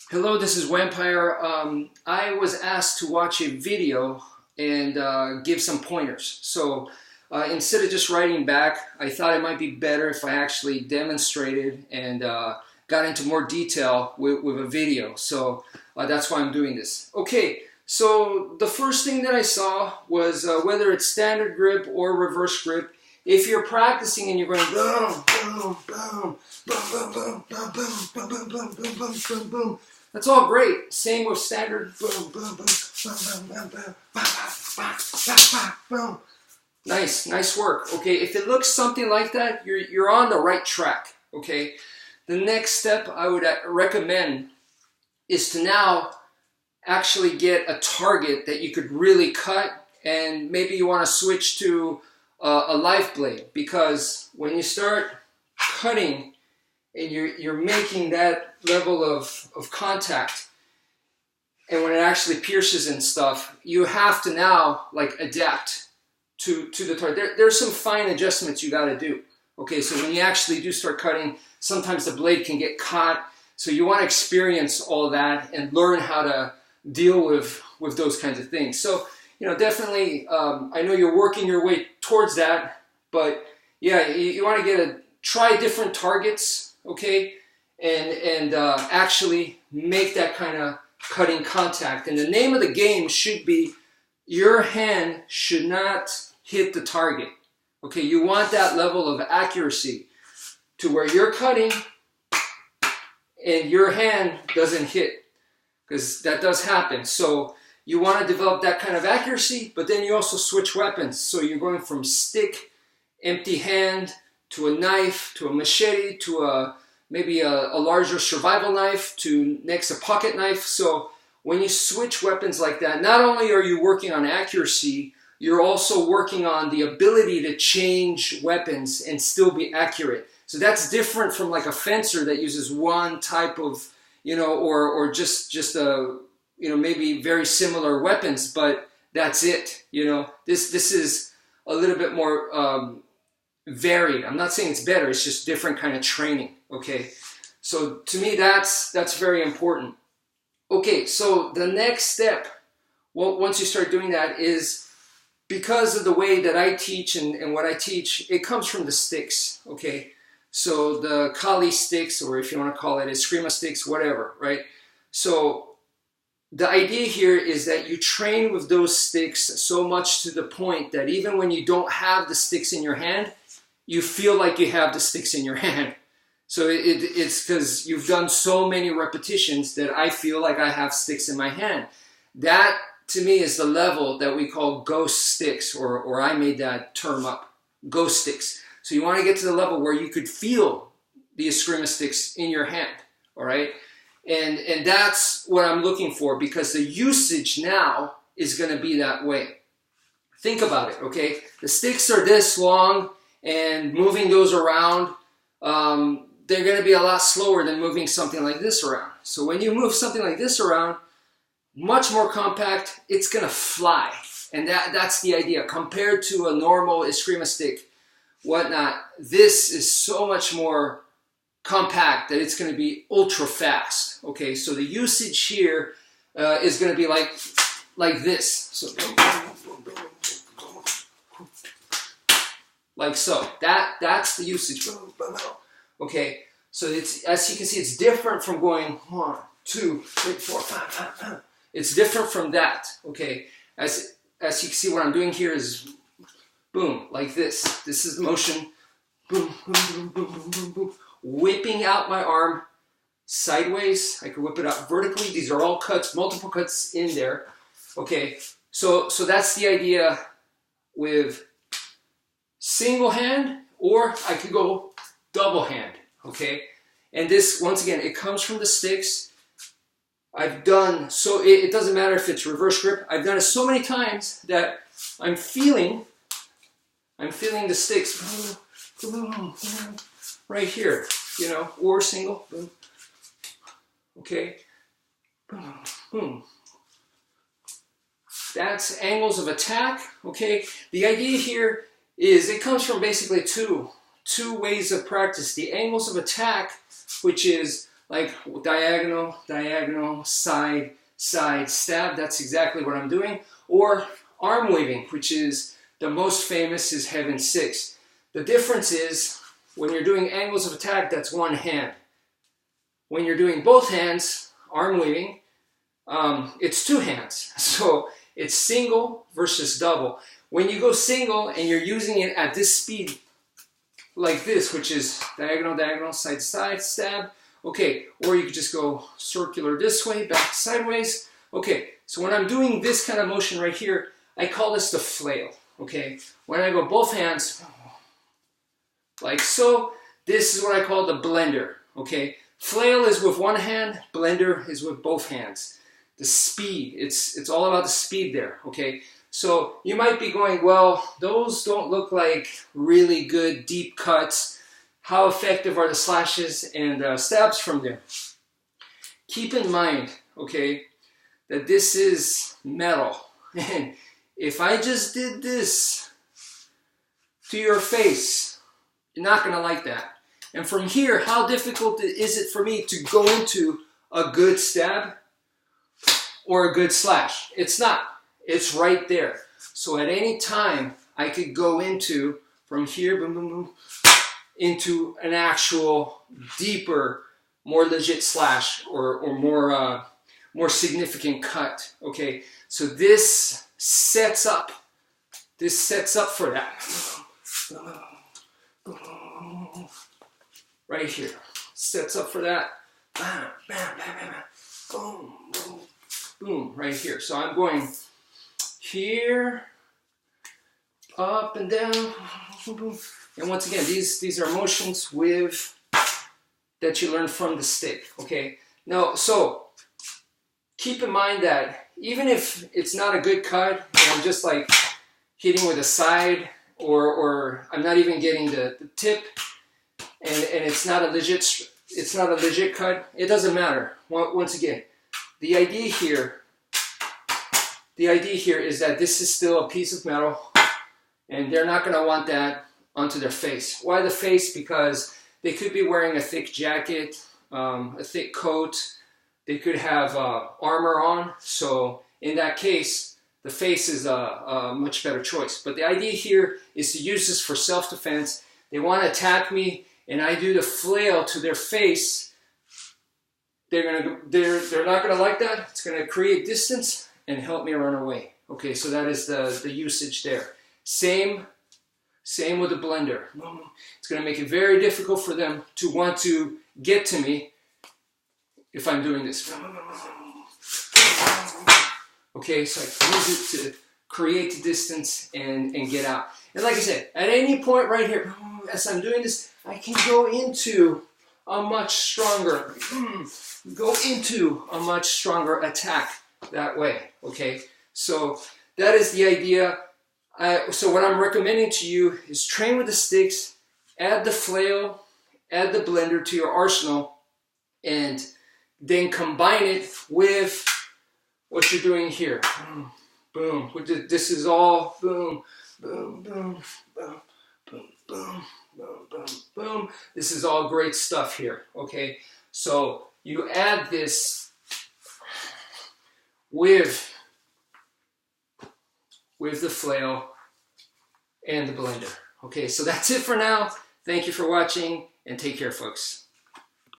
Hello, this is wmpyr. I was asked to watch a video and give some pointers. So instead of just writing back, I thought it might be better if I actually demonstrated and got into more detail with a video. So that's why I'm doing this. Okay, so the first thing that I saw was whether it's standard grip or reverse grip. If you're practicing and you're going boom, boom, boom, boom, boom, boom, boom, boom, boom, boom, boom, boom, boom, boom, that's all great. Same with standard boom, boom, boom, boom, boom, boom, boom, boom. Nice work. Okay, if it looks something like that, you're on the right track. Okay, the next step I would recommend is to now actually get a target that you could really cut, and maybe you want to switch to a live blade, because when you start cutting and you're making that level of contact, and when it actually pierces and stuff, you have to now like adapt to the target. There's some fine adjustments you got to do. Okay, so when you actually do start cutting, sometimes the blade can get caught, so you want to experience all that and learn how to deal with those kinds of things. So definitely, I know you're working your way towards that, but yeah, you want to try different targets, okay, and actually make that kind of cutting contact. And the name of the game should be your hand should not hit the target, okay? You want that level of accuracy to where you're cutting and your hand doesn't hit, because that does happen. So you want to develop that kind of accuracy, but then you also switch weapons. So you're going from stick, empty hand, to a knife, to a machete, to maybe a larger survival knife, to next a pocket knife. So when you switch weapons like that, not only are you working on accuracy, you're also working on the ability to change weapons and still be accurate. So that's different from like a fencer that uses one type of, or just a, maybe very similar weapons, but that's it. This is a little bit more varied. I'm not saying it's better, it's just different kind of training. Okay, so to me that's very important. Okay, so the next step, well, once you start doing that, is because of the way that I teach and what I teach, it comes from the sticks. Okay, so the Kali sticks, or if you want to call it Escrima sticks, whatever, right? So the idea here is that you train with those sticks so much to the point that even when you don't have the sticks in your hand, you feel like you have the sticks in your hand. So it's because you've done so many repetitions that I feel like I have sticks in my hand. That, to me, is the level that we call ghost sticks, or I made that term up, ghost sticks. So you want to get to the level where you could feel the Escrima sticks in your hand, all right? And that's what I'm looking for, because the usage now is going to be that way. Think about it, okay? The sticks are this long, and moving those around, they're going to be a lot slower than moving something like this around. So when you move something like this around, much more compact, it's going to fly. And that's the idea. Compared to a normal Escrima stick, whatnot, this is so much more compact that it's going to be ultra fast. Okay, so the usage here is going to be like this. So like so. That's the usage. Okay, so it's, as you can see, it's different from going 1, 2, 3, 4, 5. It's different from that. Okay, as you can see, what I'm doing here is boom, like this. This is the motion. Boom, boom, boom, boom, boom, boom, boom. Whipping out my arm sideways. I can whip it out vertically. These are all cuts, multiple cuts in there. Okay, so that's the idea with single hand, or I could go double hand. Okay, and this, once again, it comes from the sticks. I've done, so it doesn't matter if it's reverse grip. I've done it so many times that I'm feeling the sticks right here, or single, boom. Okay, boom, boom. That's angles of attack. Okay, the idea here is it comes from basically two ways of practice. The angles of attack, which is like diagonal, diagonal, side, side, stab. That's exactly what I'm doing. Or arm waving, which is the most famous, is Heaven 6. The difference is when you're doing angles of attack, that's one hand. When you're doing both hands, arm waving, it's two hands. So it's single versus double. When you go single and you're using it at this speed, like this, which is diagonal, diagonal, side to side, stab. Okay, or you could just go circular this way, back sideways. Okay, so when I'm doing this kind of motion right here, I call this the flail. Okay, when I go both hands, like so, this is what I call the blender. Okay, flail is with one hand, blender is with both hands. The speed, it's all about the speed there. Okay, so you might be going, well, those don't look like really good deep cuts. How effective are the slashes and stabs from there? Keep in mind, okay, that this is metal. And if I just did this to your face, you're not going to like that. And from here, how difficult is it for me to go into a good stab or a good slash? It's not. It's right there. So at any time, I could go into, from here, boom, boom, boom, into an actual deeper, more legit slash or more significant cut. Okay, so this sets up for that. Right here, sets up for that. Bam, bam, bam, bam, bam. Boom, boom, boom, right here. So I'm going here, up and down, boom, boom. And once again, these are motions that you learn from the stick, okay? Now, so keep in mind that even if it's not a good cut, and I'm just like hitting with a side, or I'm not even getting the tip, and it's not a legit cut, it doesn't matter. Once again, the idea here is that this is still a piece of metal, and they're not going to want that onto their face. Why the face? Because they could be wearing a thick jacket, a thick coat. They could have armor on. So in that case, the face is a much better choice. But the idea here is to use this for self-defense. They want to attack me, and I do the flail to their face. They're not gonna like that. It's gonna create distance and help me run away. Okay, so that is the usage there. Same with the blender. It's going to make it very difficult for them to want to get to me if I'm doing this. Okay, so I can use it to create the distance and get out. And like I said, at any point right here, as I'm doing this, I can go into a much stronger attack that way. Okay, so that is the idea. So what I'm recommending to you is train with the sticks, add the flail, add the blender to your arsenal, and then combine it with what you're doing here. Boom, boom. This is all boom, boom, boom, boom, boom, boom, boom, boom, boom. This is all great stuff here, okay? So you add this with the flail and the blender. Okay, so that's it for now. Thank you for watching, and take care, folks.